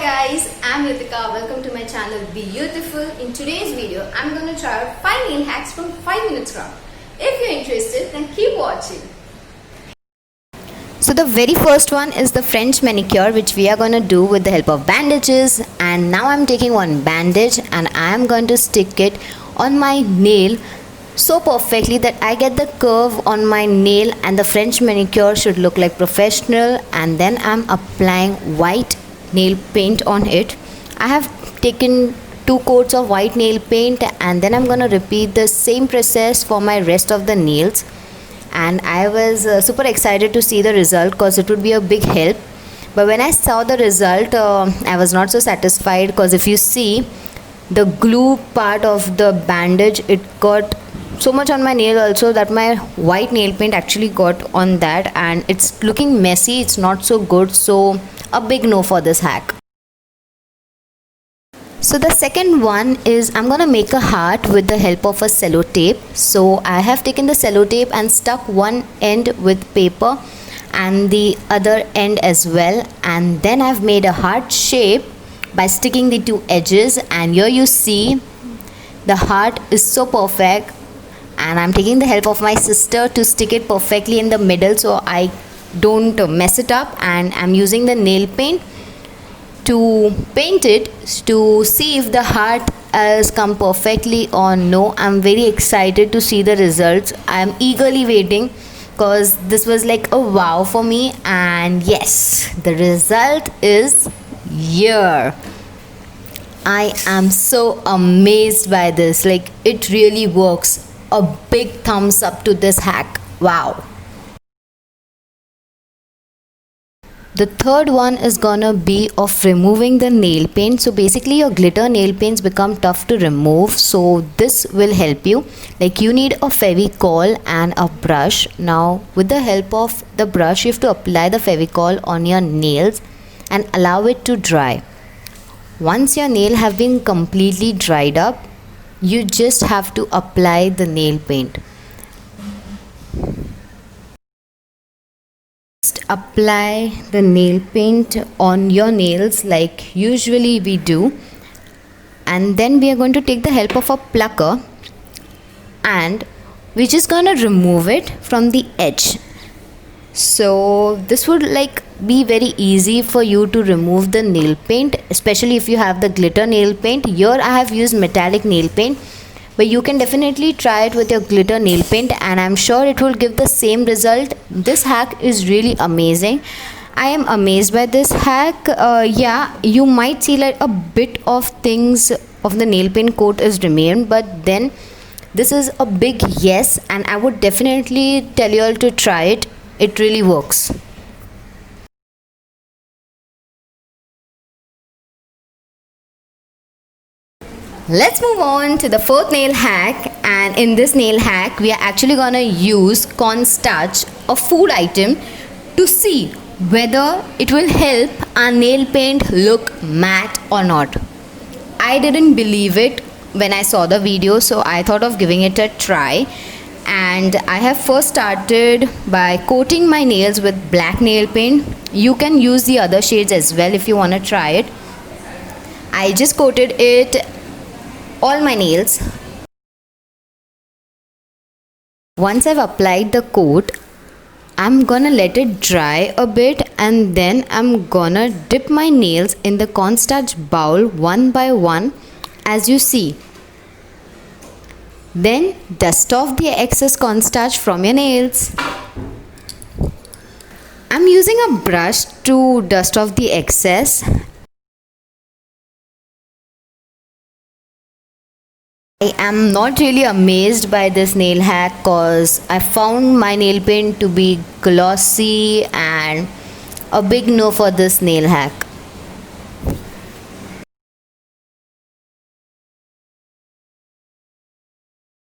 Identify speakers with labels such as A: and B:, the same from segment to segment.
A: guys, I'm Yutika. Welcome to my channel Beautiful. In today's video, I'm going to try out 5 nail hacks from 5 minutes craft. If you're interested, then keep watching. So the very first one is the French manicure, which we are going to do with the help of bandages. And now I'm taking one bandage and I'm going to stick it on my nail so perfectly that I get the curve on my nail, and the French manicure should look like professional. And then I'm applying white nail paint on it. I have taken 2 coats of white nail paint, and then I'm gonna repeat the same process for my rest of the nails. And I was super excited to see the result because it would be a big help. But when I saw the result, I was not so satisfied, because if you see the glue part of the bandage, it got so much on my nail also that my white nail paint actually got on that, and it's looking messy. It's not so good. So a big no for this hack. So the second one is I'm gonna make a heart with the help of a cello tape. So I have taken the cello tape and stuck one end with paper and the other end as well, and then I've made a heart shape by sticking the 2 edges. And here you see the heart is so perfect, and I'm taking the help of my sister to stick it perfectly in the middle so I don't mess it up. And I'm using the nail paint to paint it to see if the heart has come perfectly or no. I'm very excited to see the results. I'm eagerly waiting because this was like a wow for me. And yes, the result is here. I am so amazed by this. Like, it really works. A big thumbs up to this hack. Wow. The third one is gonna be of removing the nail paint. So basically your glitter nail paints become tough to remove, so this will help you. Like, you need a Fevicol and a brush. Now with the help of the brush, you have to apply the Fevicol on your nails and allow it to dry. Once your nail have been completely dried up, you just have to apply the nail paint. Just apply the nail paint on your nails like usually we do, and then we are going to take the help of a plucker and we're just gonna remove it from the edge. So this would be very easy for you to remove the nail paint, especially if you have the glitter nail paint. Here I have used metallic nail paint, but you can definitely try it with your glitter nail paint, and I'm sure it will give the same result. This hack is really amazing. I am amazed by this hack. Yeah, you might see like a bit of things of the nail paint coat is remained, but then this is a big yes, and I would definitely tell you all to try it. It really works. Let's move on to the 4th nail hack, and in this nail hack we are actually gonna use cornstarch, a food item, to see whether it will help our nail paint look matte or not. I didn't believe it when I saw the video, so I thought of giving it a try. And I have first started by coating my nails with black nail paint. You can use the other shades as well if you want to try it. I just coated it all my nails. Once I've applied the coat, I'm gonna let it dry a bit, and then I'm gonna dip my nails in the cornstarch bowl one by one, as you see. Then dust off the excess cornstarch from your nails. I'm using a brush to dust off the excess. I am not really amazed by this nail hack because I found my nail paint to be glossy, and a big no for this nail hack.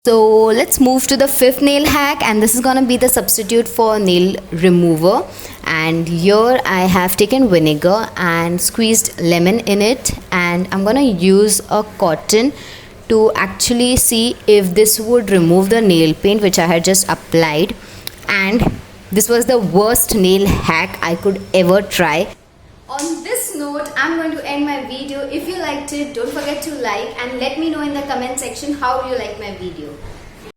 A: So let's move to the 5th nail hack, and this is gonna be the substitute for nail remover. And here I have taken vinegar and squeezed lemon in it, and I'm gonna use a cotton to actually see if this would remove the nail paint which I had just applied. And this was the worst nail hack I could ever try. On this note, I'm going to end my video. If you liked it, don't forget to like and let me know in the comment section how you like my video.